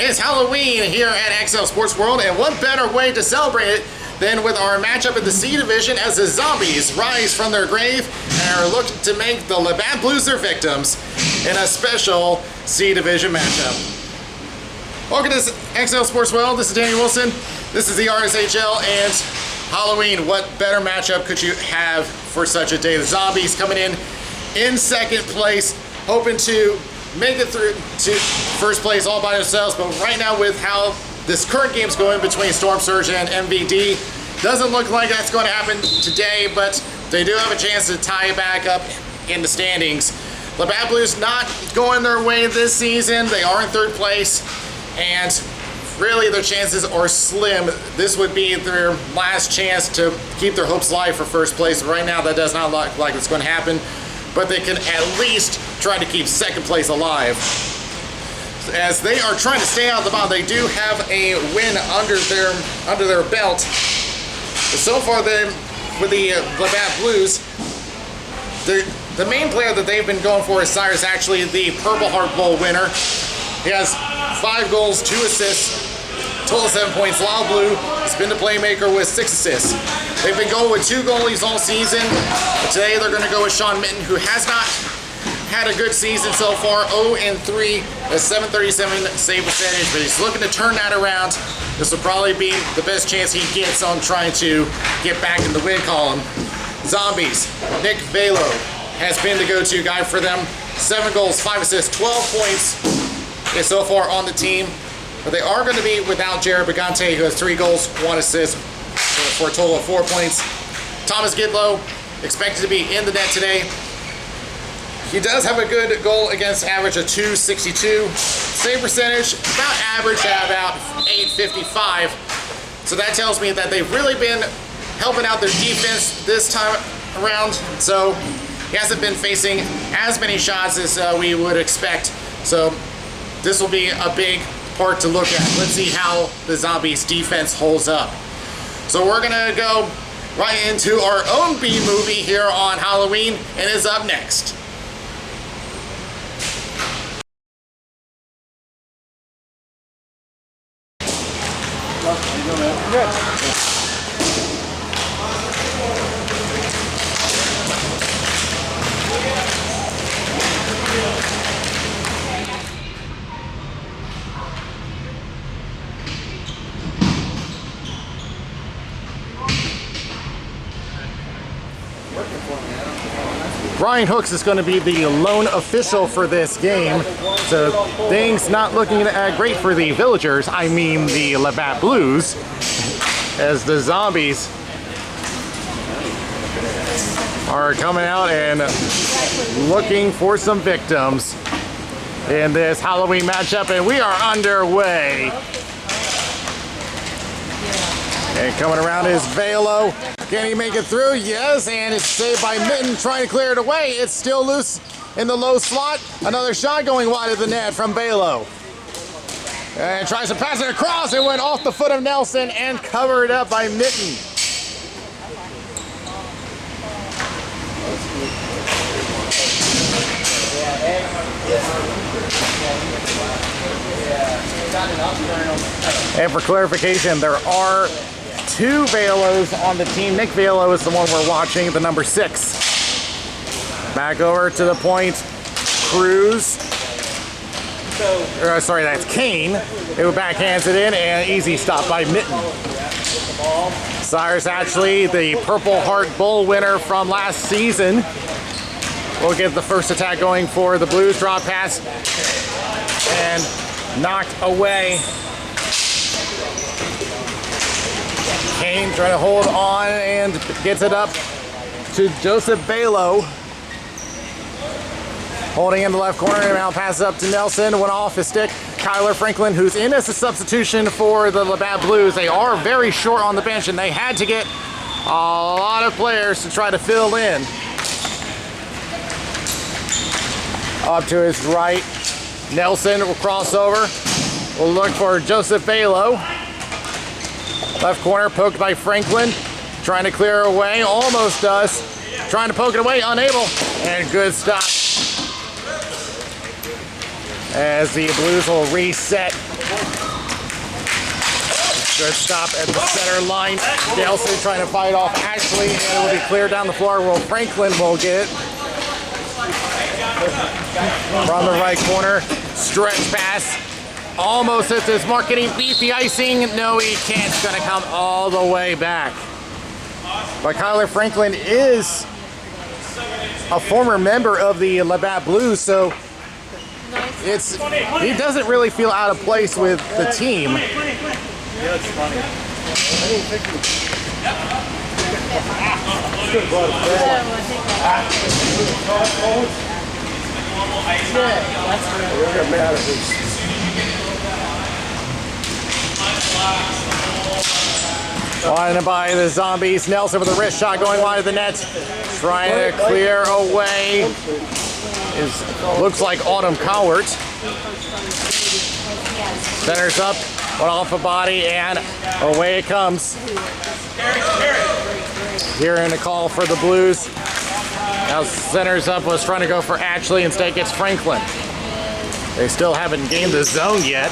It's Halloween here at XL Sports World, and what better way to celebrate it than with our matchup in the C Division as the Zombies rise from their grave and are looking to make the Labatt Blues their victims in a special C Division matchup. Welcome to XL Sports World. This is Danny Wilson. This is the RSHL, and Halloween. What better matchup could you have for such a day? The Zombies coming in second place, hoping to make it through to first place all by themselves, but right now with how this current game's going between Storm Surge and MVD, doesn't look like that's going to happen today, but they do have a chance to tie it back up in the standings. Labatt Blues not going their way this season. They are in third place, and really their chances are slim. This would be their last chance to keep their hopes alive for first place. Right now that does not look like it's going to happen, but they can at least try to keep second place alive. As they are trying to stay out of the bottom, they do have a win under their belt. So far, with the Labatt Blues, the main player that they've been going for is Cyrus, actually the Purple Heart Bowl winner. He has 5 goals, 2 assists, total of 7 points. Lyle Blue has been the playmaker with 6 assists. They've been going with 2 goalies all season, but today they're going to go with Sean Mitten, who has not had a good season so far. 0-3, a 737 save percentage, but he's looking to turn that around. This will probably be the best chance he gets on trying to get back in the win column. Zombies, Nick Velo has been the go-to guy for them. 7 goals, 5 assists, 12 points is so far on the team. But they are going to be without Jared Bagante, who has 3 goals, 1 assist, for a total of 4 points. Thomas Gidlow expected to be in the net today. He does have a good goal against average of .262. Save percentage, about average at about .855. So that tells me that they've really been helping out their defense this time around. So he hasn't been facing as many shots as we would expect. So this will be a big part to look at. Let's see how the Zombies defense holds up. So we're gonna go right into our own B movie here on Halloween, and it's up next. Brian Hooks is going to be the lone official for this game, so things not looking great for the Villagers, I mean the Labatt Blues, as the Zombies are coming out and looking for some victims in this Halloween matchup, and we are underway. And coming around is Velo. Can he make it through? Yes, and it's saved by Mitten, trying to clear it away. It's still loose in the low slot. Another shot going wide of the net from Velo. And tries to pass it across. It went off the foot of Nelson and covered up by Mitten. And for clarification, there are 2 Velos on the team. Nick Velo is the one we're watching, the number 6. Back over to the point. Cruz. Sorry, that's Kane, who backhands it in, and easy stop by Mitten. Cyrus, actually the Purple Heart Bowl winner from last season, will get the first attack going for the Blues. Drop pass and knocked away. Kane trying to hold on and gets it up to Joseph Velo. Holding in the left corner, and now passes up to Nelson. Went off his stick. Kyler Franklin, who's in as a substitution for the Labatt Blues. They are very short on the bench, and they had to get a lot of players to try to fill in. Up to his right, Nelson will cross over. We'll look for Joseph Velo. Left corner poked by Franklin. Trying to clear away, almost does. Trying to poke it away, unable, and good stop. As the Blues will reset Good stop at the center line. Nelson trying to fight off Ashley, and it will be cleared down the floor. Will Franklin will get it. From the right corner, stretch pass. Almost hits his mark. Can he beat the icing? No, he can't. It's going to come all the way back. But Kyler Franklin is a former member of the Labatt Blues, so he doesn't really feel out of place with the team. That's funny. Wanted by the Zombies. Nelson with a wrist shot going wide of the net. Trying to clear away. Looks like Autumn Cowart. Centers up. One off a body, and away it comes. Hearing a call for the Blues. Now centers up, was trying to go for Ashley, instead gets Franklin. They still haven't gained the zone yet.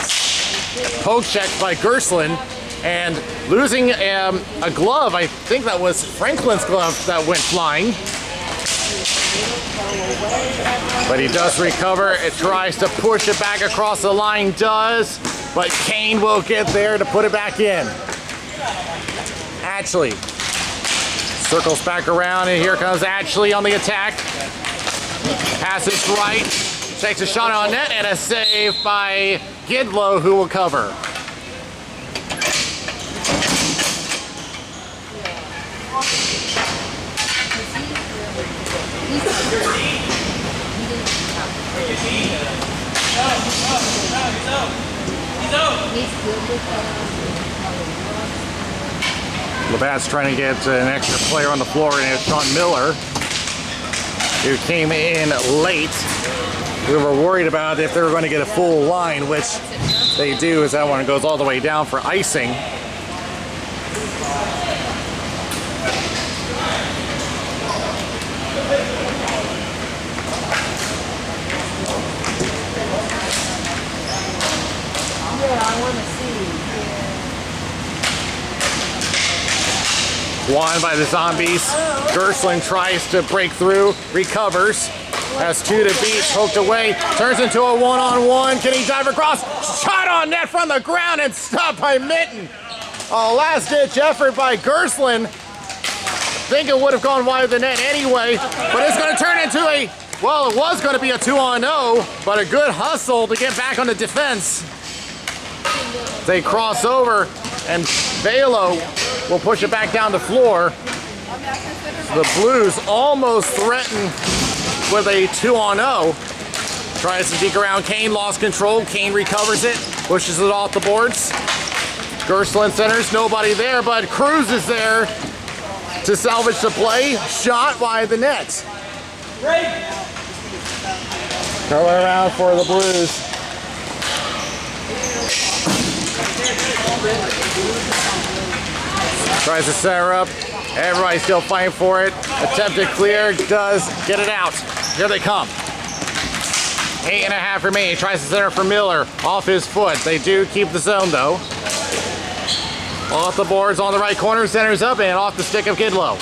Poke check by Gerslin, and losing a glove. I think that was Franklin's glove that went flying. But he does recover. It tries to push it back across the line, does. But Kane will get there to put it back in. Ashley circles back around, and here comes Ashley on the attack. Passes right, takes a shot on net, and a save by Gidlow, who will cover. Labatt's trying to get an extra player on the floor, and it's Sean Miller, who came in late. We were worried about if they were going to get a full line, which they do, as that one goes all the way down for icing. Won by the Zombies. Gerslin tries to break through, recovers, has two to beat, poked away, turns into a one-on-one. Can he dive across? Shot on net from the ground and stopped by Mitten. A last-ditch effort by Gerslin. Think it would have gone wide of the net anyway, but it's going to turn into a, well, it was going to be a 2-on-0, but a good hustle to get back on the defense. They cross over, and Velo will push it back down the floor. The Blues almost threaten with a 2-on-0. Tries to deke around Kane, lost control. Kane recovers it, pushes it off the boards. Gerslin centers, nobody there, but Cruz is there to salvage the play. Shot wide the net. Throw it around for the Blues. Tries to center up. Everybody's still fighting for it. Attempted clear, does get it out. Here they come. 8.5 remaining. Tries to center for Miller. Off his foot. They do keep the zone though. Off the boards on the right corner. Centers up and off the stick of Gidlow.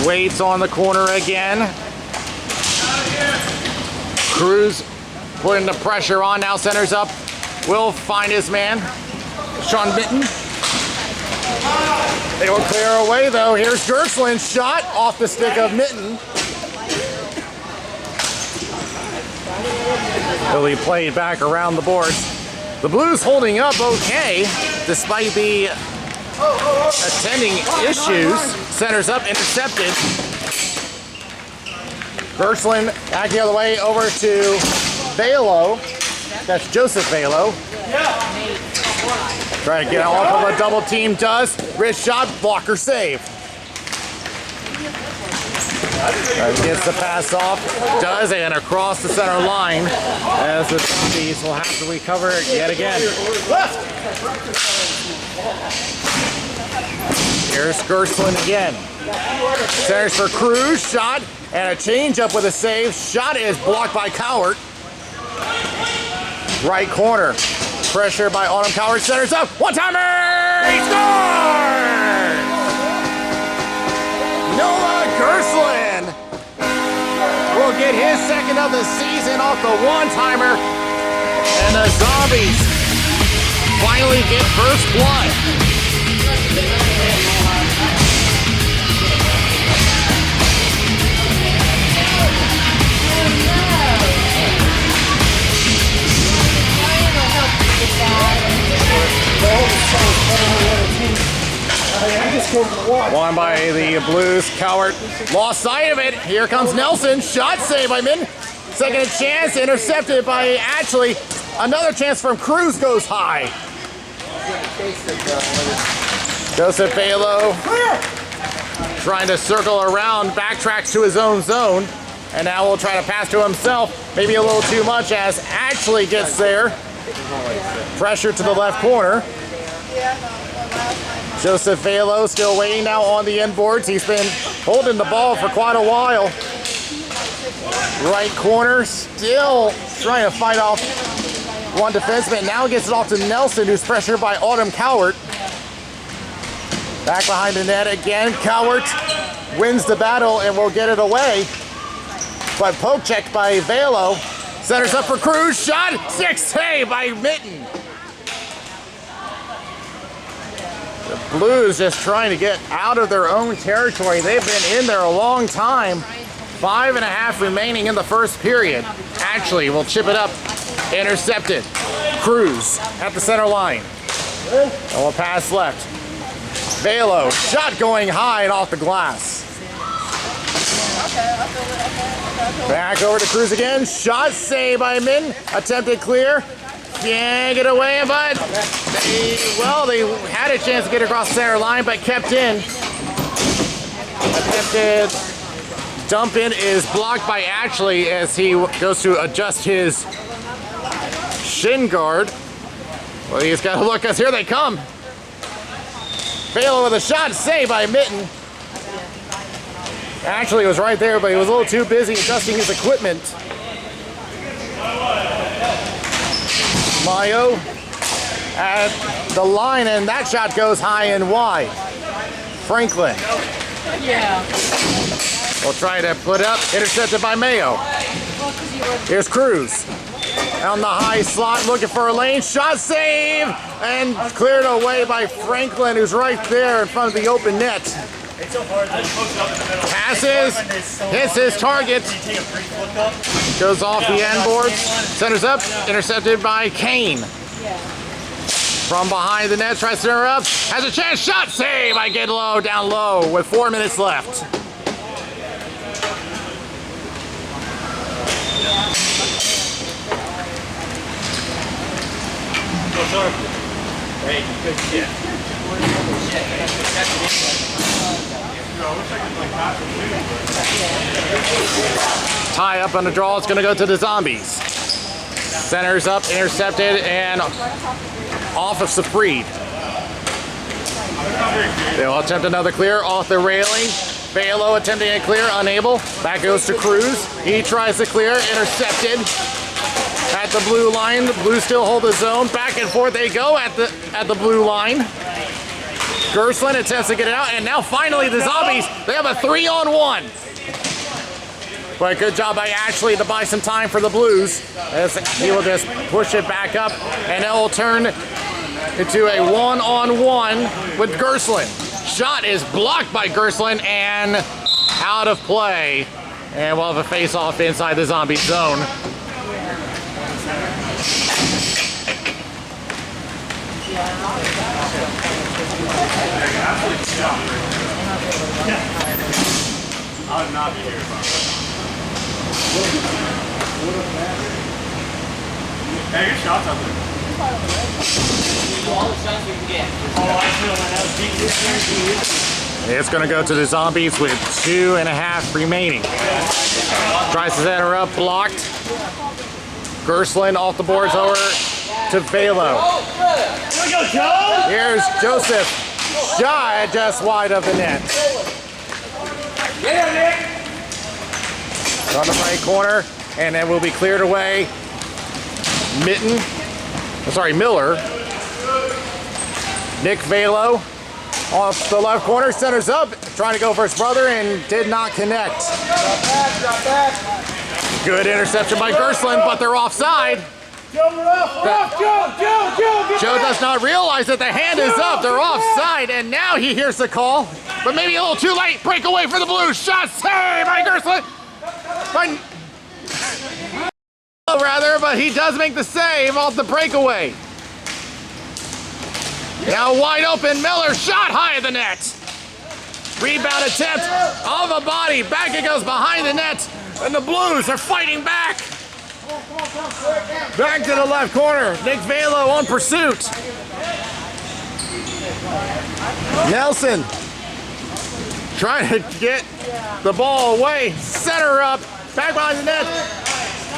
Waits on the corner again. Cruz putting the pressure on. Now centers up. Will find his man. Sean Mitten. They will clear away though. Here's Gershlin's shot off the stick of Mitten. Will be played back around the boards. The Blues holding up okay despite the attending issues. Centers up, intercepted. Gerslin back the other way over to Velo. That's Joseph Velo. Try to get off of a double team, does. Wrist shot, blocker save. Gets the pass off, does, and across the center line as the Zombies will have to recover it yet again. Here's Gerslin again. Centers for Cruz, shot, and a change up with a save. Shot is blocked by Cowart. Right corner. Pressure by Autumn Coward. Centers up. One-timer! He scores! Noah Gerslin will get his second of the season off the one-timer. And the Zombies finally get first blood. Won by the Blues. Cowart lost sight of it. Here comes Nelson. Shot saved by Min. Second chance intercepted by Ashley. Another chance from Cruz goes high. Joseph Balo trying to circle around, backtracks to his own zone. And now we'll try to pass to himself. Maybe a little too much as Ashley gets there. Pressure to the left corner. Joseph Velo still waiting now on the inboards. He's been holding the ball for quite a while. Right corner, still trying to fight off one defenseman. Now gets it off to Nelson, who's pressured by Autumn Cowart. Back behind the net again. Cowart wins the battle and will get it away. But poke checked by Velo. Centers up for Cruz. Shot. 6 save by Mitten. The Blues just trying to get out of their own territory. They've been in there a long time. 5.5 remaining in the first period. Ashley will chip it up. Intercepted. Cruz at the center line. And will pass left. Velo. Shot going high and off the glass. Back over to Cruz again. Shot saved by Min. Attempted clear. Can't get away, but they had a chance to get across the center line, but kept in. Attempted dump in is blocked by Ashley as he goes to adjust his shin guard. Well, he's got to look, because here they come. Velo with a shot saved by Mitten. Ashley was right there, but he was a little too busy adjusting his equipment. Mayo at the line, and that shot goes high and wide. Franklin. Yeah. Will try to put up, intercepted by Mayo. Here's Cruz. On the high slot, looking for a lane. Shot save, and cleared away by Franklin, who's right there in front of the open net. Passes, hits his target. Goes off the end boards. Centers up, intercepted by Kane. From behind the net, tries to center up. Has a chance, shot save by Gedlow, down low with 4 minutes left. Hey, good shit. Tie up on the draw, it's going to go to the Zombies. Centers up, intercepted, and off of Safreed. They'll attempt another clear off the railing. Velo attempting a clear, unable. Back goes to Cruz. He tries to clear, intercepted. At the blue line, the Blues still hold the zone. Back and forth they go at the blue line. Gerslin attempts to get it out, and now finally the Zombies, they have a 3-on-1. But good job by Ashley to buy some time for the Blues, as he will just push it back up, and it will turn into a 1-on-1 with Gerslin. Shot is blocked by Gerslin and out of play, and we'll have a face-off inside the Zombie zone. I would not be here. Hey, good shots out there. All the shots we can get. Oh, I feel like that was deep this year. It's going to go to the Zombies with 2.5 remaining. Tries to set her up, blocked. Gerslin off the boards over to Velo. Here we go, Joe! Here's Joseph. Shot just wide of the net. Yeah, Nick! On the right corner, and then will be cleared away Miller. Nick Velo off the left corner, centers up, trying to go for his brother and did not connect. Drop back. Good interception by Gerstlin, but they're offside. Joe, Joe does not realize that the hand is up. They're offside, and now he hears the call, but maybe a little too late. Breakaway for the Blues. Shot saved by Gerstlin. But he does make the save off the breakaway. Now wide open, Miller, shot high at the net. Rebound attempt of a body, back it goes behind the net, and the Blues are fighting back. Back to the left corner, Nick Velo on pursuit. Nelson trying to get the ball away, center up, back behind the net.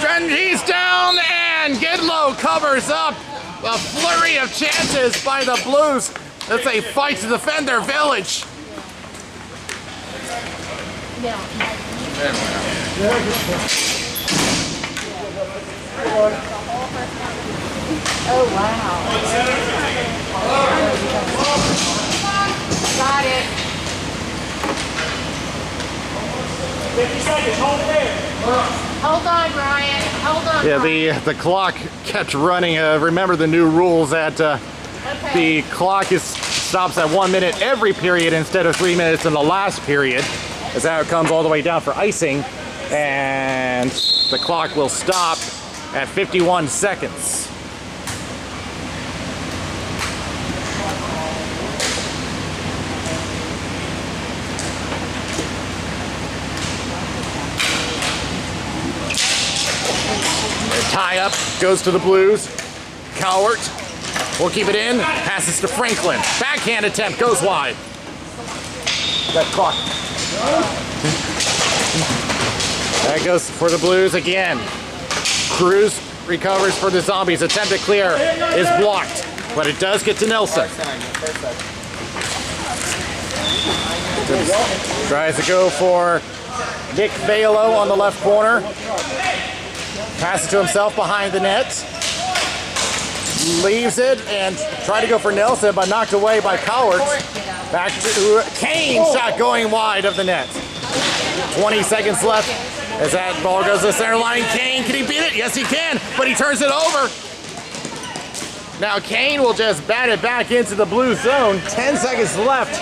And he's down, and Gidlow covers up. A flurry of chances by the Blues as they fight to defend their village. Oh, wow. Got it. 50 seconds, hold it there. Hold on, Ryan. Hold on. Yeah, Ryan. the clock kept running. Remember the new rules that the clock stops at 1 minute every period instead of 3 minutes in the last period. As how it comes all the way down for icing, and the clock will stop at 51 seconds. Tie up, goes to the Blues. Cowart will keep it in, passes to Franklin. Backhand attempt, goes wide. That clock. That goes for the Blues again. Cruz recovers for the Zombies. Attempt to clear is blocked, but it does get to Nelson. Tries to go for Nick Velo on the left corner. Passes to himself behind the net. Leaves it and tried to go for Nelson, but knocked away by Cowart. Back to Kane, shot going wide of the net. 20 seconds left as that ball goes to the center line. Kane, can he beat it? Yes, he can, but he turns it over. Now Kane will just bat it back into the blue zone. 10 seconds left.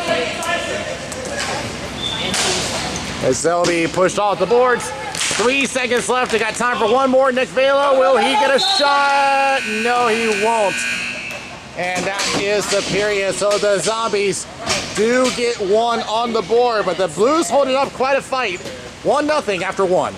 As they'll be pushed off the boards. 3 seconds left. They got time for one more. Nick Velo, will he get a shot? No, he won't. And that is the period. So the Zombies do get one on the board, but the Blues holding up quite a fight. 1-0 after one.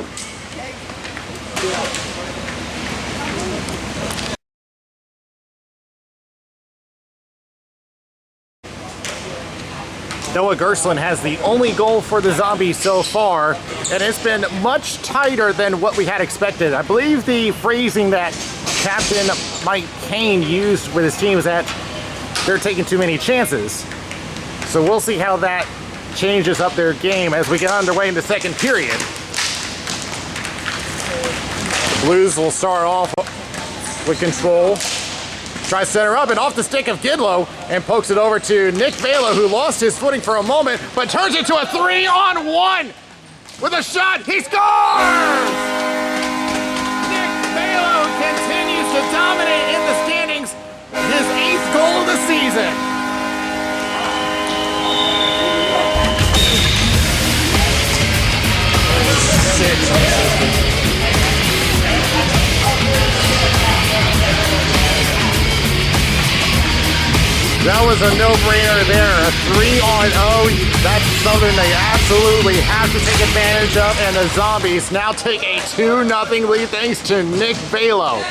Noah Gerstlin has the only goal for the Zombies so far, and it's been much tighter than what we had expected. I believe the phrasing that Captain Mike Kane used with his team is that they're taking too many chances. So we'll see how that changes up their game as we get underway in the second period. The Blues will start off with control. Tries center up and off the stick of Gidlow and pokes it over to Nick Velo, who lost his footing for a moment, but turns it to a 3-on-1 with a shot. He scores! Nick Velo continues to dominate in the standings, his 8th goal of the season. That was a no-brainer there. A 3-on-0. That's something they absolutely have to take advantage of. And the Zombies now take a 2-0 lead thanks to Nick Velo.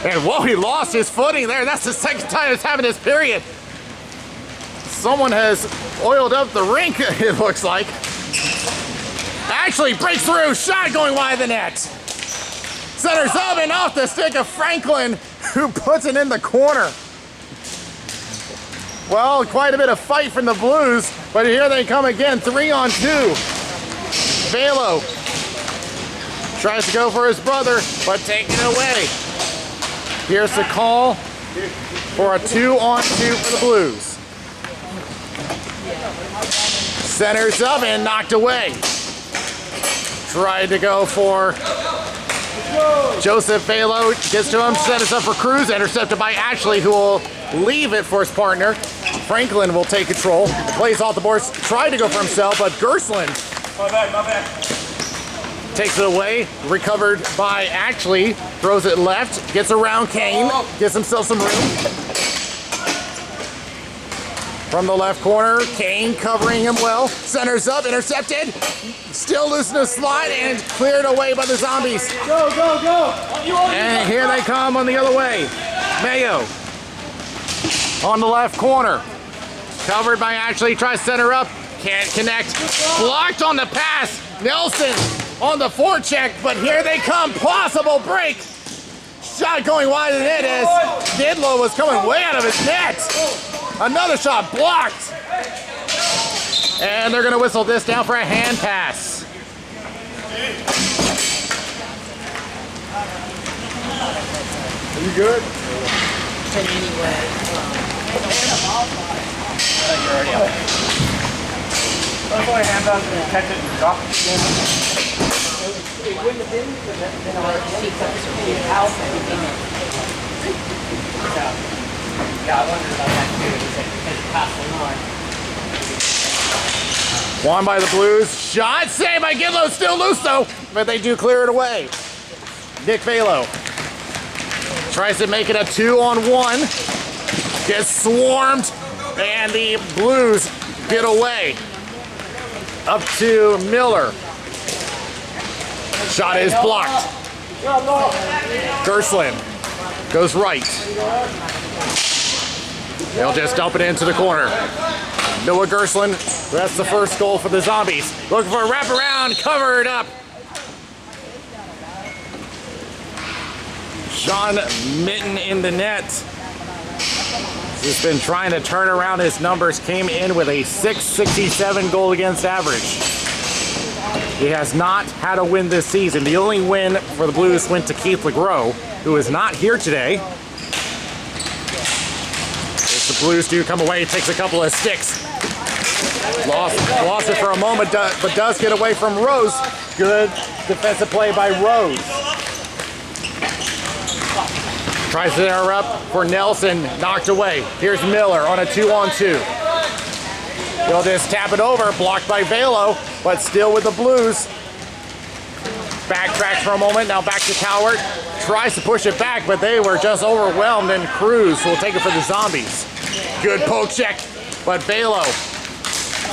And whoa, he lost his footing there. That's the second time it's happened this period. Someone has oiled up the rink, it looks like. Actually breaks through. Shot going wide of the net. Centers up and off the stick of Franklin, who puts it in the corner. Well, quite a bit of fight from the Blues, but here they come again, 3-on-2. Velo tries to go for his brother, but taken away. Here's the call for a 2-on-2 for the Blues. Centers up and knocked away. Tried to go for Joseph Velo. Gets to him, centers up for Cruz. Intercepted by Ashley, who will leave it for his partner. Franklin will take control. Plays off the boards. Tried to go for himself, but Gerstlin takes it away. Recovered by Ashley. Throws it left. Gets around Kane. Gives himself some room. From the left corner, Kane covering him well. Centers up, intercepted. Still loose in the slot and cleared away by the Zombies. Go, go, go! And here they come on the other way. Mayo on the left corner. Covered by Ashley, tries to center up. Can't connect. Blocked on the pass. Nelson on the forecheck, but here they come. Possible break. Shot going wide of the net as Didlow was coming way out of his net. Another shot blocked. And they're going to whistle this down for a hand pass. Are you good? Don't go hand down and catch it and drop it again. It wouldn't have been because then our sequence would be out and yeah, I wondered about that too. Because it passed the line. Won by the Blues. Shot saved by Gidlow. Still loose though, but they do clear it away. Nick Velo tries to make it a 2-on-1. Gets swarmed, and the Blues get away. Up to Miller. Shot is blocked. Gerstlin goes right. They'll just dump it into the corner. Noah Gerstlin, that's the first goal for the Zombies. Looking for a wraparound, covered up. Sean Mitten in the net. He's been trying to turn around his numbers, came in with a .667 goal against average. He has not had a win this season. The only win for the Blues went to Keith LeGros, who is not here today. If the Blues do come away, he takes a couple of sticks. Lost it for a moment, but does get away from Rose. Good defensive play by Rose. Tries to interrupt for Nelson, knocked away. Here's Miller on a 2-on-2. He'll just tap it over, blocked by Velo, but still with the Blues. Backtracks for a moment, now back to Cowart. Tries to push it back, but they were just overwhelmed, and Cruz will take it for the Zombies. Good poke check, but Velo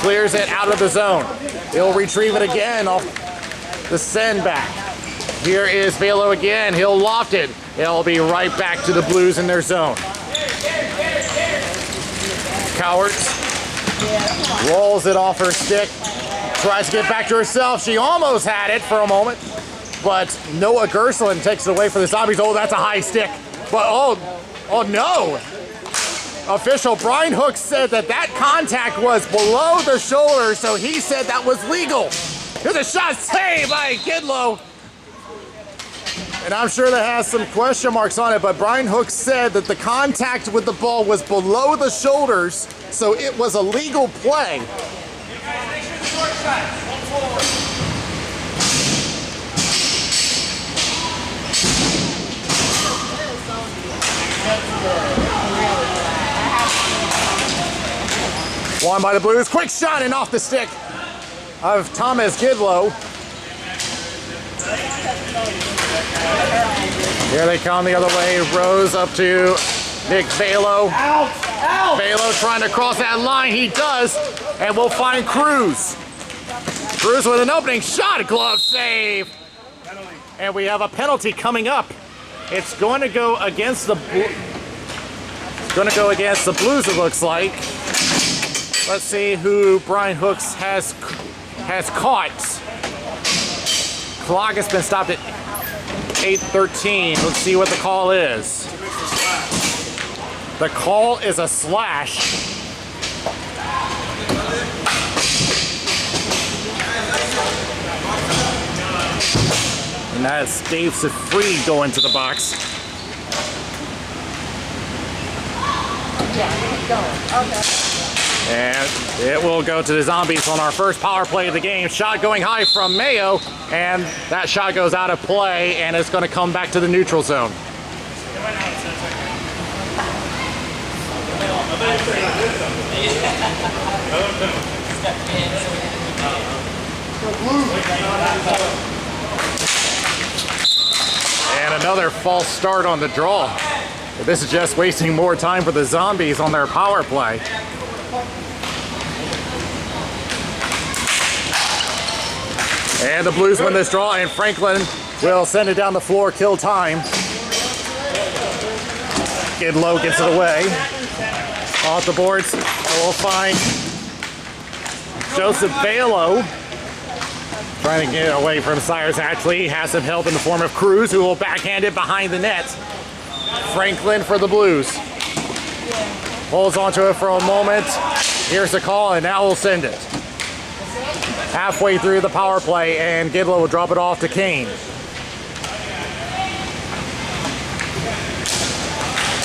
clears it out of the zone. He'll retrieve it again off the send back. Here is Velo again, he'll loft it. It'll be right back to the Blues in their zone. Cowart rolls it off her stick, tries to get back to herself. She almost had it for a moment, but Noah Gerstlin takes it away for the Zombies. Oh, that's a high stick. But oh no. Official Brian Hook said that contact was below the shoulder, so he said that was legal. Here's a shot saved by Gidlow. And I'm sure that has some question marks on it, but Brian Hook said that the contact with the ball was below the shoulders, so it was a legal play. Won by the Blues. Quick shot and off the stick of Thomas Gidlow. Here they come the other way. Rose up to Nick Velo. Out! Out! Velo trying to cross that line. He does. And we'll find Cruz. Cruz with an opening shot. Glove save. And we have a penalty coming up. It's going to go against the Blues, it looks like. Let's see who Brian Hooks has caught. Clock has been stopped at 8:13. Let's see what the call is. The call is a slash. And that's Dave Safri going to the box. Yeah, keep going. Okay. And it will go to the Zombies on our first power play of the game. Shot going high from Mayo, and that shot goes out of play, and it's going to come back to the neutral zone. And another false start on the draw. This is just wasting more time for the Zombies on their power play. And the Blues win this draw, and Franklin will send it down the floor, kill time. Gidlow gets it away. Off the boards, we'll find Joseph Balo trying to get away from Cyrus Ashley. Has some help in the form of Cruz, who will backhand it behind the net. Franklin for the Blues. Holds onto it for a moment. Here's the call, and now we'll send it. Halfway through the power play, and Gidlow will drop it off to Kane.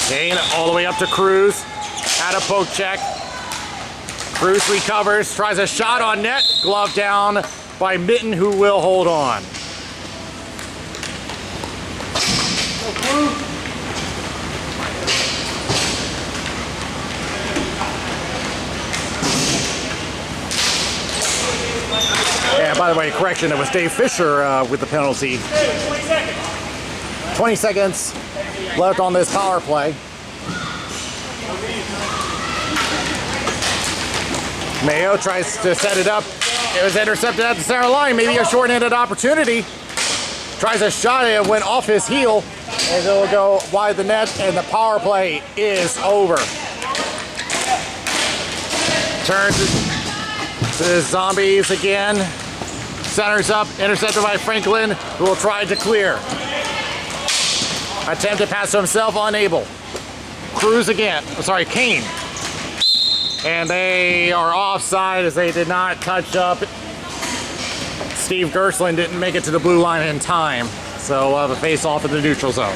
Kane all the way up to Cruz. Had a poke check. Cruz recovers, tries a shot on net. Glove down by Mitten, who will hold on. And by the way, correction, it was Dave Fisher with the penalty. 20 seconds left on this power play. Mayo tries to set it up. It was intercepted at the center line. Maybe a short-handed opportunity. Tries a shot, it went off his heel, and it'll go wide the net, and the power play is over. Turns to the Zombies again. Centers up, intercepted by Franklin, who will try to clear. Attempt to pass to himself, unable. Cruz again, sorry, Kane. And they are offside as they did not touch up. Steve Gerslin didn't make it to the blue line in time. So we'll have a face-off in the neutral zone.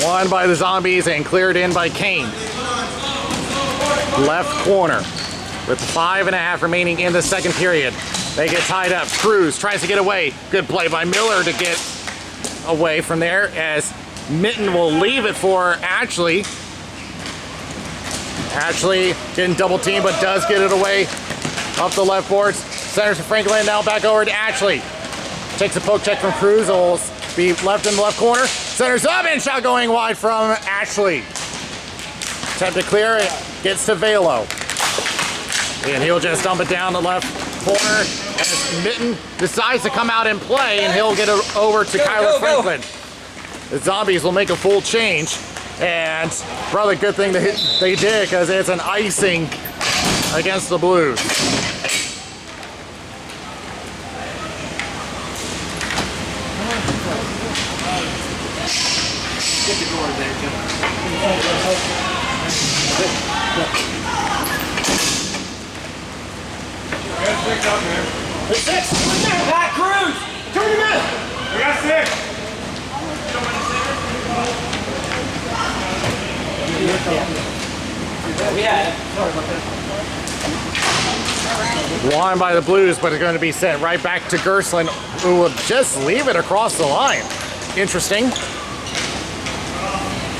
Won by the Zombies and cleared in by Kane. Left corner with 5.5 remaining in the second period. They get tied up. Cruz tries to get away. Good play by Miller to get away from there as Mitten will leave it for Ashley. Ashley getting double teamed but does get it away off the left boards. Centers to Franklin, now back over to Ashley. Takes a poke check from Cruz. Will be left in the left corner. Centers up and shot going wide from Ashley. Attempt to clear it. Gets to Velo. And he'll just dump it down the left corner as Mitten decides to come out and play, and he'll get it over to Kyler Franklin. The Zombies will make a full change, and probably a good thing they did because it's an icing against the Blues. Get the door there, Jim. Six! Pat Cruz! Turn him in! We got 6! Won by the Blues, but it's going to be sent right back to Gerslin, who will just leave it across the line. Interesting.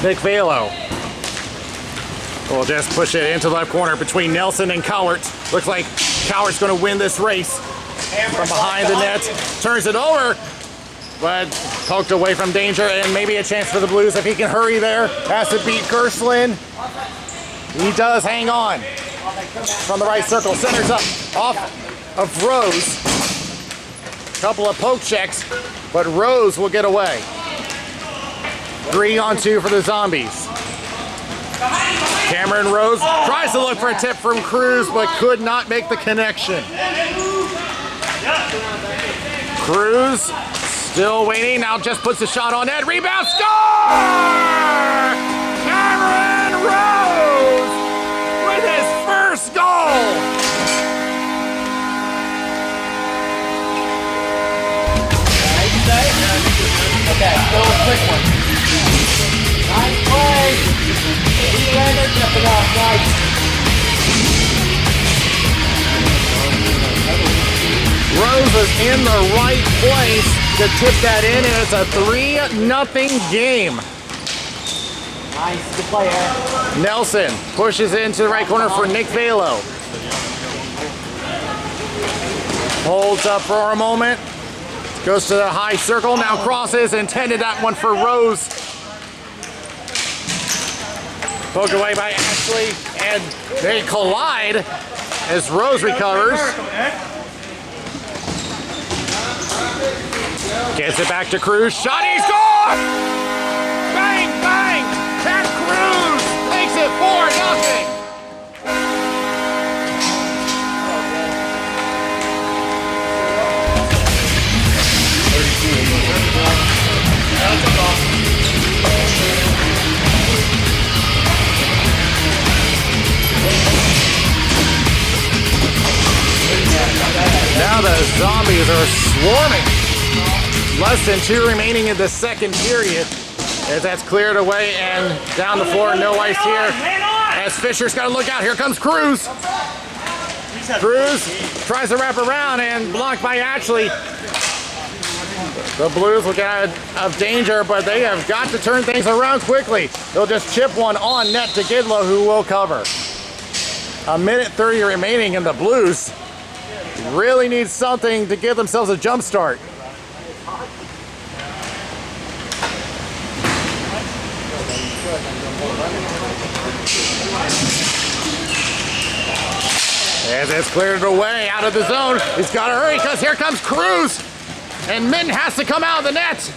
Nick Velo will just push it into the left corner between Nelson and Cowart. Looks like Cowart's going to win this race from behind the net. Turns it over, but poked away from danger, and maybe a chance for the Blues if he can hurry there. Has to beat Gerslin. He does hang on. From the right circle, centers up off of Rose. Couple of poke checks, but Rose will get away. 3-on-2 for the Zombies. Cameron Rose tries to look for a tip from Cruz, but could not make the connection. Cruz still waiting, now just puts a shot on net. Rebound, score! Cameron Rose with his first first goal. Okay, go a quick one. Nice play. He landed, kept it off. Nice. Rose is in the right place to tip that in, and it's a 3-0 game. Nice, good play, Eric. Nelson pushes it into the right corner for Nick Velo. Holds up for a moment. Goes to the high circle, now crosses, intended that one for Rose. Poked away by Ashley, and they collide as Rose recovers. Gets it back to Cruz, shot, he's gone! Bang, bang! Pat Cruz makes it 4-0. Now the zombies are swarming. Less than 2 remaining in the second period. As that's cleared away and down the floor, no ice here. As Fisher's got to look out, here comes Cruz. Cruz tries to wrap around and blocked by Ashley. The Blues look out of danger, but they have got to turn things around quickly. They'll just chip one on net to Gidlow, who will cover. 1:30 remaining, and the Blues really need something to give themselves a jump start. As it's cleared away out of the zone, he's got to hurry because here comes Cruz. And Minton has to come out of the net.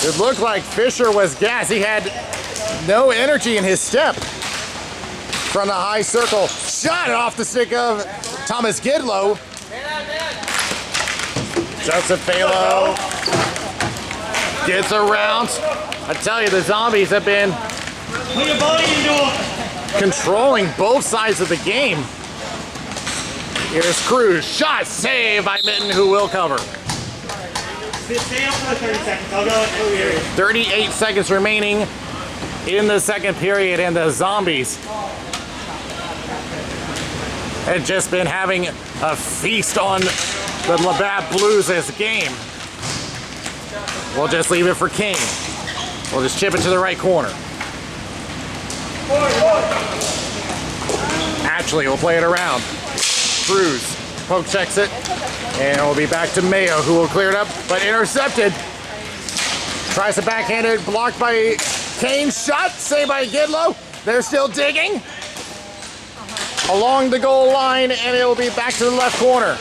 It looked like Fisher was gassed. He had no energy in his step. From the high circle, shot it off the stick of Thomas Gidlow. Joseph Phalo gets around. I tell you, the zombies have been Put your body into it. controlling both sides of the game. Here's Cruz, shot, save by Minton, who will cover. Stay up for 30 seconds. I'll go in here. 38 seconds remaining in the second period, and the zombies had just been having a feast on the Labatt Blues this game. We'll just leave it for King. We'll just chip it to the right corner. Ashley will play it around. Cruz poke checks it, and it will be back to Mayo, who will clear it up, but intercepted. Tries to backhand it, blocked by Kane. Shot, saved by Gidlow. They're still digging along the goal line, and it will be back to the left corner.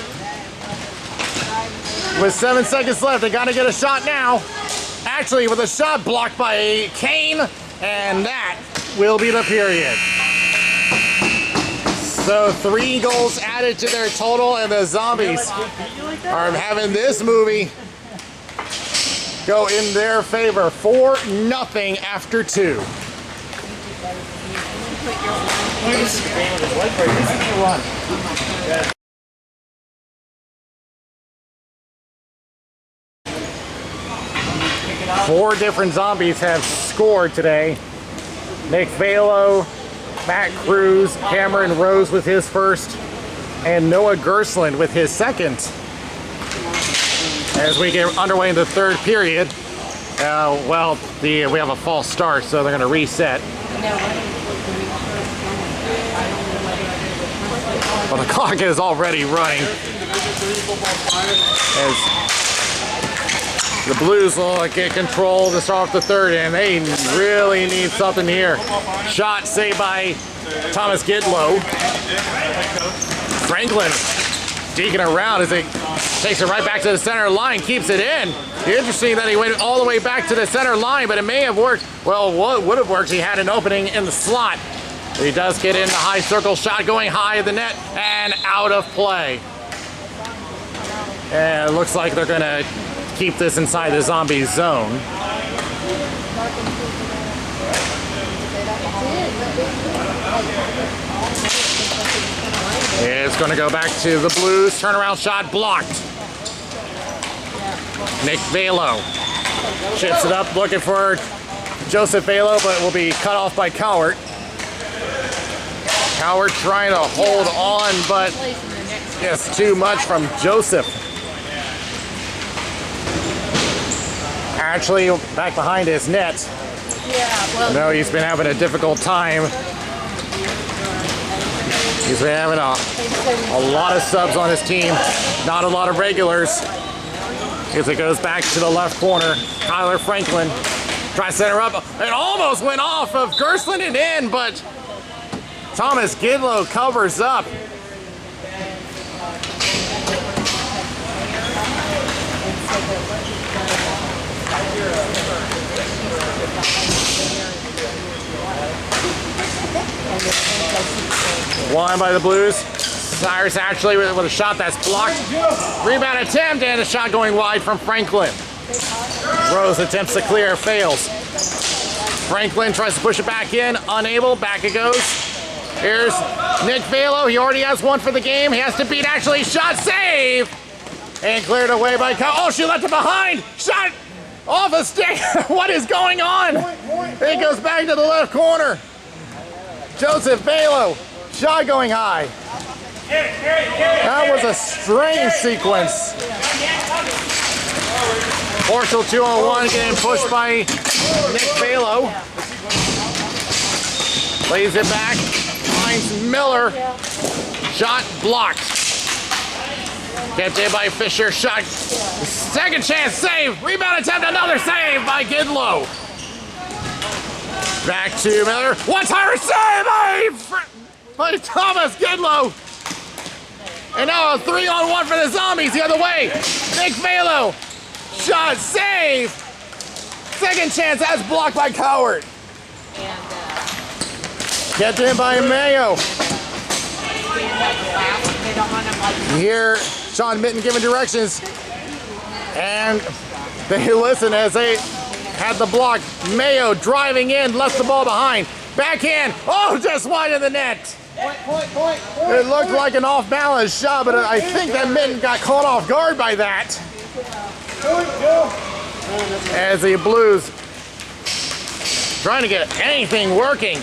With 7 seconds left, they got to get a shot now. Actually, with a shot blocked by Kane, and that will be the period. So 3 goals added to their total, and the zombies are having this movie go in their favor. 4-0 after 2. Four different zombies have scored today. Nick Velo, Matt Cruz, Cameron Rose with his first, and Noah Gersland with his second. As we get underway in the third period, we have a false start, so they're going to reset. Well, the clock is already running. As the Blues will get control to start off the third, and they really need something here. Shot saved by Thomas Gidlow. Franklin deking around as he takes it right back to the center line, keeps it in. Interesting that he went all the way back to the center line, but it may have worked. Well, what would have worked, he had an opening in the slot. He does get in the high circle, shot going high at the net and out of play. And it looks like they're going to keep this inside the zombie zone. It's going to go back to the Blues. Turnaround shot blocked. Nick Velo chips it up, looking for Joseph Velo, but will be cut off by Cowart. Cowart trying to hold on, but it's too much from Joseph. Actually, back behind his net. No, he's been having a difficult time. He's been having a lot of subs on his team, not a lot of regulars. As it goes back to the left corner, Tyler Franklin tries to center up. It almost went off of Gerstlin and in, but Thomas Gidlow covers up. Won by the Blues. Cyrus actually with a shot that's blocked. Rebound attempt and a shot going wide from Franklin. Rose attempts to clear, fails. Franklin tries to push it back in, unable, back it goes. Here's Nick Velo, he already has one for the game. He has to beat actually, shot save! And cleared away by Kyle. Oh, she left it behind! Shot off a stick! What is going on? It goes back to the left corner. Joseph Velo, shot going high. That was a strange sequence. Marshall 2-on-1 getting pushed by Nick Velo. Lays it back, finds Miller. Shot blocked. Kept in by Fisher, shot. Second chance save. Rebound attempt, another save by Gidlow. Back to Miller. One-timer save by Thomas Gidlow. And now a 3-on-1 for the Zombies the other way. Nick Velo. Shot, save. Second chance, that's blocked by Cowart. Kept in by Mayo. Here, Sean Mitten giving directions. And they listen as they had the block. Mayo driving in, left the ball behind. Backhand, oh, just wide of the net. It looked like an off-balance shot, but I think that Mitten got caught off guard by that. As the Blues trying to get anything working.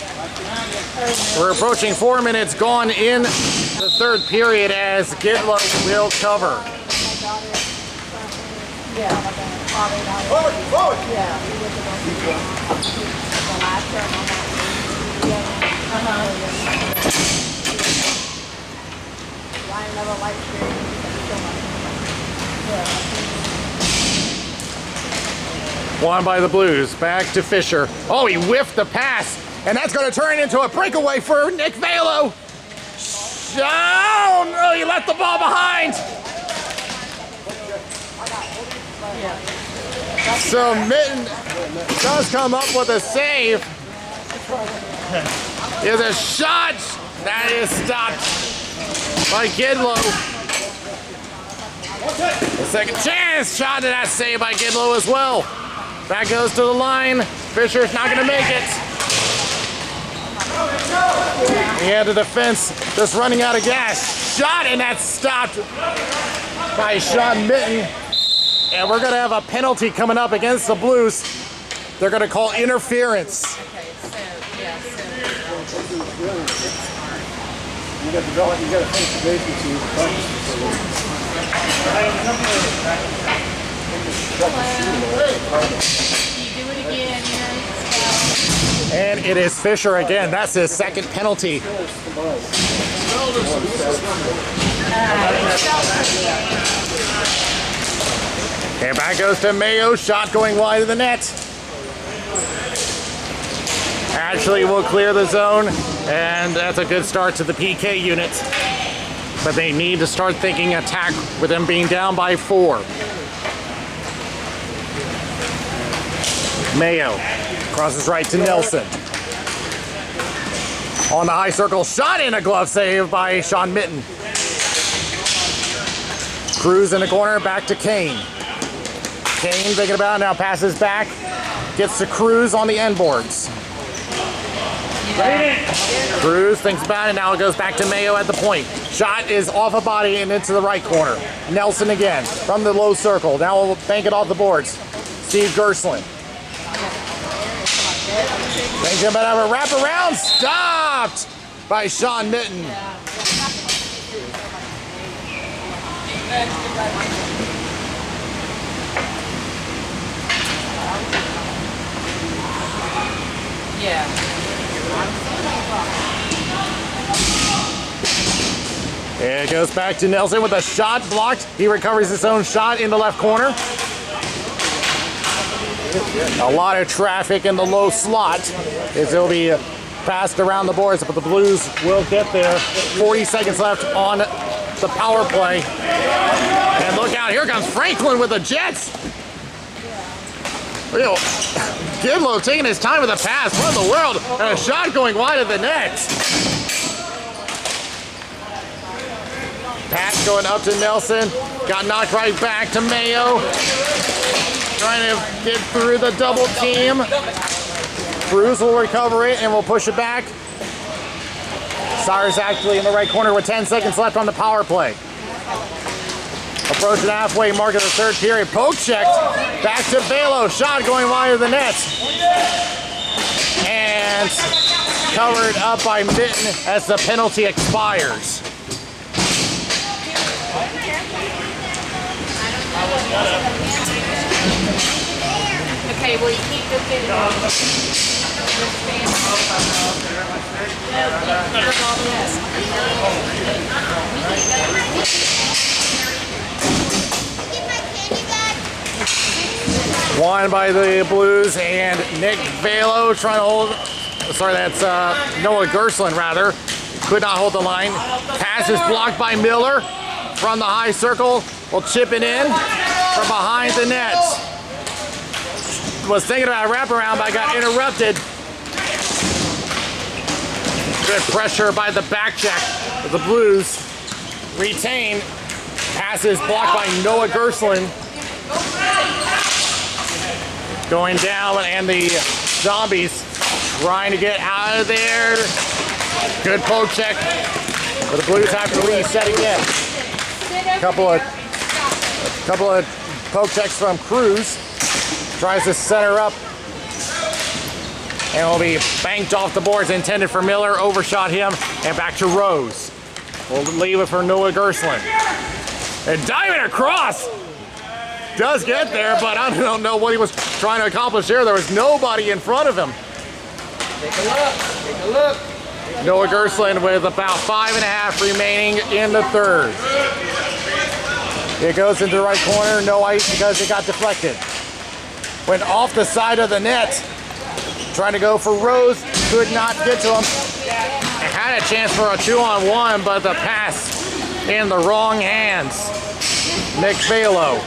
We're approaching 4 minutes gone in the third period as Gidlow will cover. Won by the Blues. Back to Fisher. Oh, he whiffed the pass. And that's going to turn into a breakaway for Nick Velo. Oh, no, he left the ball behind. So Mitten does come up with a save. Is a shot that is stopped by Gidlow. The second chance shot, and that's saved by Gidlow as well. Back goes to the line. Fisher's not going to make it. He had the defense just running out of gas. Shot, and that's stopped by Sean Mitten. And we're going to have a penalty coming up against the Blues. They're going to call interference. You got to finish the basics. You do it again, And it is Fisher again. That's his second penalty. And back goes to Mayo. Shot going wide of the net. Ashley will clear the zone. And that's a good start to the PK unit. But they need to start thinking attack with them being down by 4. Mayo crosses right to Nelson. On the high circle, shot in a glove save by Sean Mitten. Cruz in the corner, back to Kane. Kane thinking about it now, passes back. Gets to Cruz on the end boards. Cruz thinks about it, now it goes back to Mayo at the point. Shot is off a body and into the right corner. Nelson again from the low circle. Now we'll bank it off the boards. Steve Gerstlin. Thinks about a wraparound. Stopped by Sean Mitten. Yeah. It goes back to Nelson with a shot blocked. He recovers his own shot in the left corner. A lot of traffic in the low slot as it'll be passed around the boards, but the Blues will get there. 40 seconds left on the power play. And look out, here comes Franklin with the Jets. Gidlow taking his time with a pass. What in the world? And a shot going wide of the net. Pass going up to Nelson. Got knocked right back to Mayo. Trying to get through the double team. Cruz will recover it and will push it back. Cyrus actually in the right corner with 10 seconds left on the power play. Approaching halfway mark of the third period. Poke checked. Back to Balo. Shot going wide of the net. And covered up by Mitten as the penalty expires. Okay, well, you can't go get it all. Won by the Blues and Nick Balo trying to hold. Sorry, that's Noah Gerstlin rather. Could not hold the line. Pass is blocked by Miller from the high circle. Will chip it in from behind the net. Was thinking about a wraparound, but got interrupted. Good pressure by the back check. The Blues retain. Passes blocked by Noah Gerstlin. Going down, and the Zombies trying to get out of there. Good poke check. But the Blues have to reset again. Couple of poke checks from Cruz. Tries to center up. And will be banked off the boards. Intended for Miller. Overshot him. And back to Rose. We'll leave it for Noah Gerstlin. And diving across. Does get there, but I don't know what he was trying to accomplish there. There was nobody in front of him. Take a look. Take a look. Noah Gerstlin with about 5.5 remaining in the third. It goes into the right corner. No ice because it got deflected. Went off the side of the net. Trying to go for Rose. Could not get to him. Had a chance for a 2-on-1, but the pass in the wrong hands. Nick Balo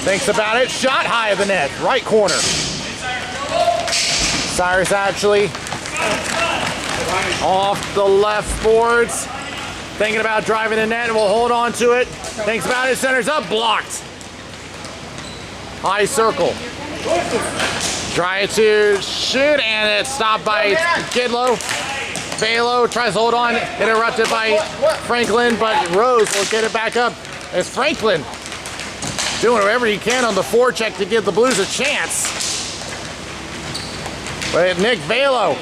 thinks about it. Shot high of the net. Right corner. Cyrus actually off the left boards. Thinking about driving the net and will hold on to it. Thinks about it. Centers up. Blocked. High circle. Try to shoot and it's stopped by Gidlow. Balo tries to hold on. Interrupted by Franklin, but Rose will get it back up as Franklin doing whatever he can on the forecheck to give the Blues a chance. But Nick Balo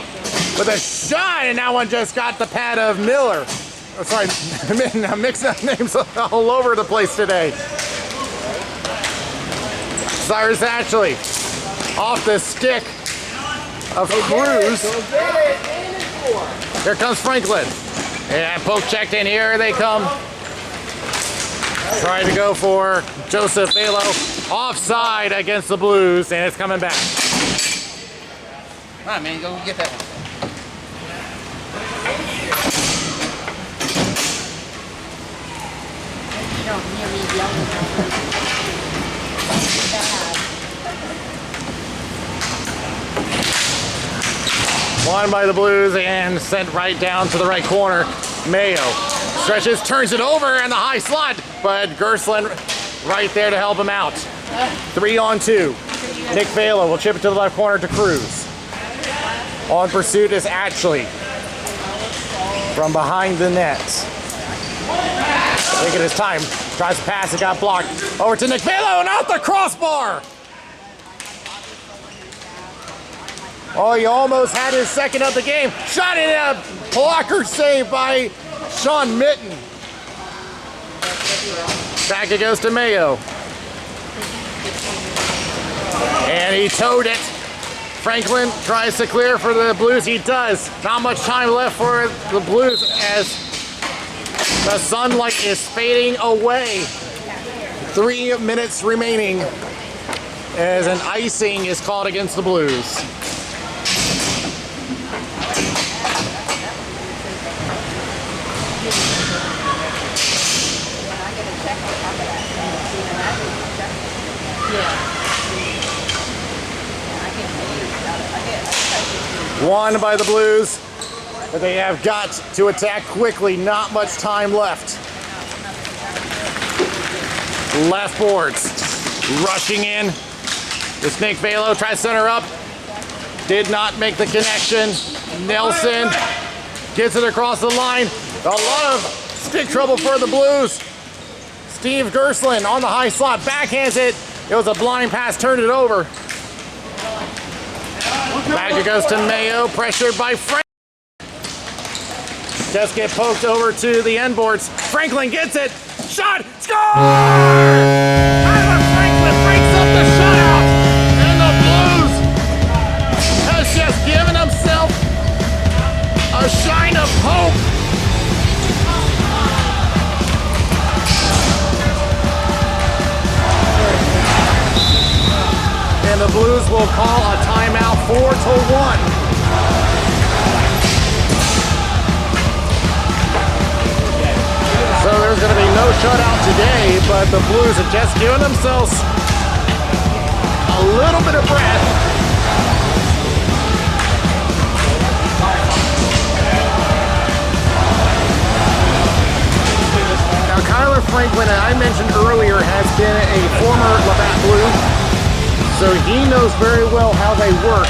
with a shot, and that one just got the pad of Miller. Oh, sorry, I'm mixing up names all over the place today. Cyrus actually off the stick of Cruz. Here comes Franklin. And poke checked in. Here they come. Trying to go for Joseph Balo. Offside against the Blues, and it's coming back. All right, man, go get that one. Won by the Blues and sent right down to the right corner. Mayo stretches, turns it over in the high slot, but Gerstlin right there to help him out. 3-on-2. Nick Balo will chip it to the left corner to Cruz. On pursuit is Ashley from behind the net. Taking his time. Tries to pass. It got blocked. Over to Nick Velo and out the crossbar. Oh, he almost had his second of the game. Shot it at a blocker save by Sean Mitten. Back it goes to Mayo. And he towed it. Franklin tries to clear for the Blues. He does. Not much time left for the Blues as the sunlight is fading away. 3 minutes remaining as an icing is called against the Blues. Won by the Blues, but they have got to attack quickly. Not much time left. Left boards, rushing in. This Nick Velo tries to center up. Did not make the connection. Nelson gets it across the line. A lot of stick trouble for the Blues. Steve Gerslin on the high slot, backhands it. It was a blind pass, turned it over. Back it goes to Mayo, pressured by Frank. Just get poked over to the end boards. Franklin gets it. Shot, score! Tyler Franklin breaks up the shutout. And the Blues has just given himself a shine of hope. And the Blues will call a timeout 4-1. So there's going to be no shutout today, but the Blues have just given themselves a little bit of breath. Now, Kyler Franklin, I mentioned earlier, has been a former Labatt Blue, so he knows very well how they work.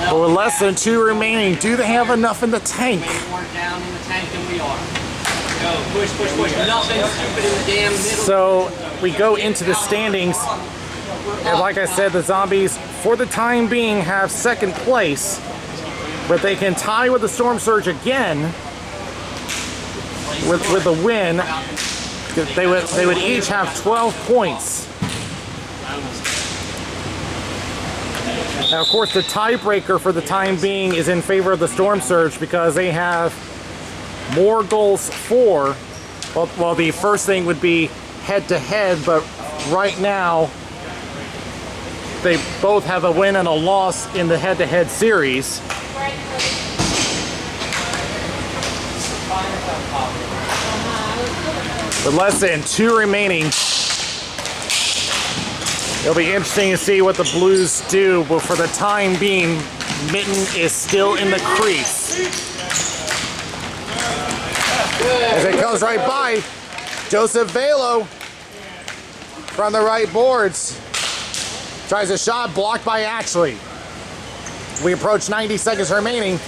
But with less than 2 remaining, do they have enough in the tank? So we go into the standings, and like I said, the Zombies, for the time being, have second place, but they can tie with the Storm Surge again with a win. They would each have 12 points. Now, of course, the tiebreaker for the time being is in favor of the Storm Surge because they have more goals for. Well, the first thing would be head-to-head, but right now they both have a win and a loss in the head-to-head series. With less than 2 remaining, it'll be interesting to see what the Blues do, but for the time being, Mitten is still in the crease. As it goes right by, Joseph Velo from the right boards. Tries a shot, blocked by Ashley. We approach 90 seconds remaining,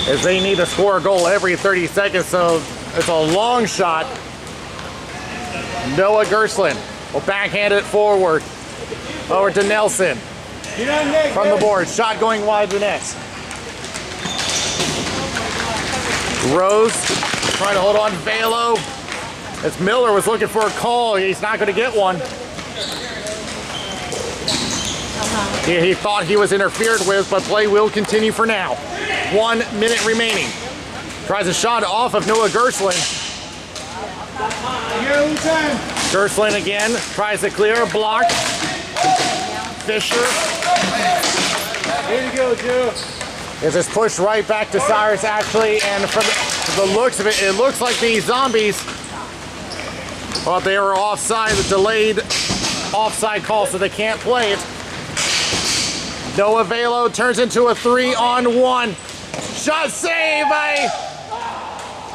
as they need to score a goal every 30 seconds, so it's a long shot. Noah Gerslin will backhand it forward. Over to Nelson. From the board. Shot going wide of the net. Rose trying to hold on to Velo. As Miller was looking for a call, he's not going to get one. He thought he was interfered with, but play will continue for now. 1 minute remaining. Tries a shot off of Noah Gerslin. Gerslin again tries to clear, block. Fisher. Way to go, Joe. Is this pushed right back to Cyrus Ashley, and from the looks of it, it looks like the Zombies thought they were offside, the delayed offside call, so they can't play it. Noah Velo turns into a 3-on-1. Shot saved by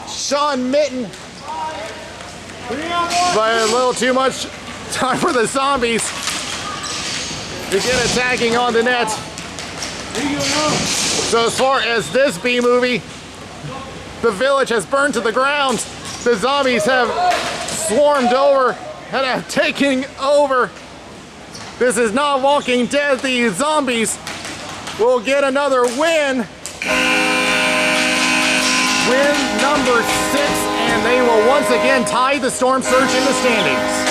Sean Mitten. But a little too much time for the Zombies to get attacking on the net. So as far as this B movie, the village has burned to the ground. The zombies have swarmed over and have taken over. This is not Walking Dead. The zombies will get another win. Win number 6, and they will once again tie the Storm Surge in the standings.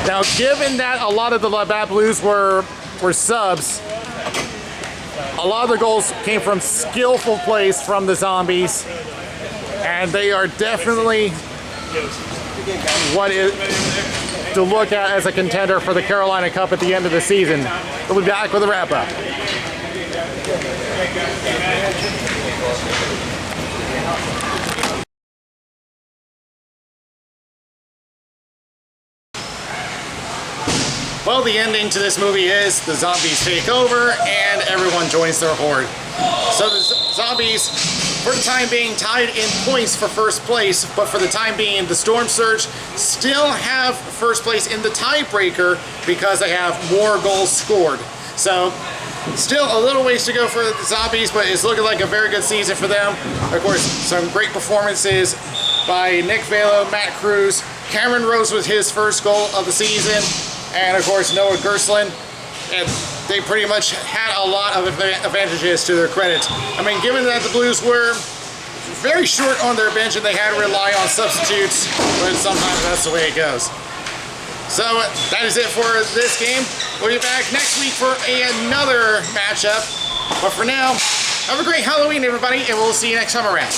Now, given that a lot of the Labatt Blues were subs, a lot of the goals came from skillful plays from the zombies, and they are definitely what is to look at as a contender for the Carolina Cup at the end of the season. We'll be back with a wrap-up. Well, the ending to this movie is the zombies take over and everyone joins their horde. So the zombies, for the time being, tied in points for first place, but for the time being, the Storm Surge still have first place in the tiebreaker because they have more goals scored. So still a little ways to go for the zombies, but it's looking like a very good season for them. Of course, some great performances by Nick Velo, Matt Cruz, Cameron Rose with his first goal of the season, and of course Noah Gerslin. And they pretty much had a lot of advantages to their credit. I mean, given that the Blues were very short on their bench and they had to rely on substitutes, but sometimes that's the way it goes. So that is it for this game. We'll be back next week for another matchup. But for now, have a great Halloween, everybody, and we'll see you next time around.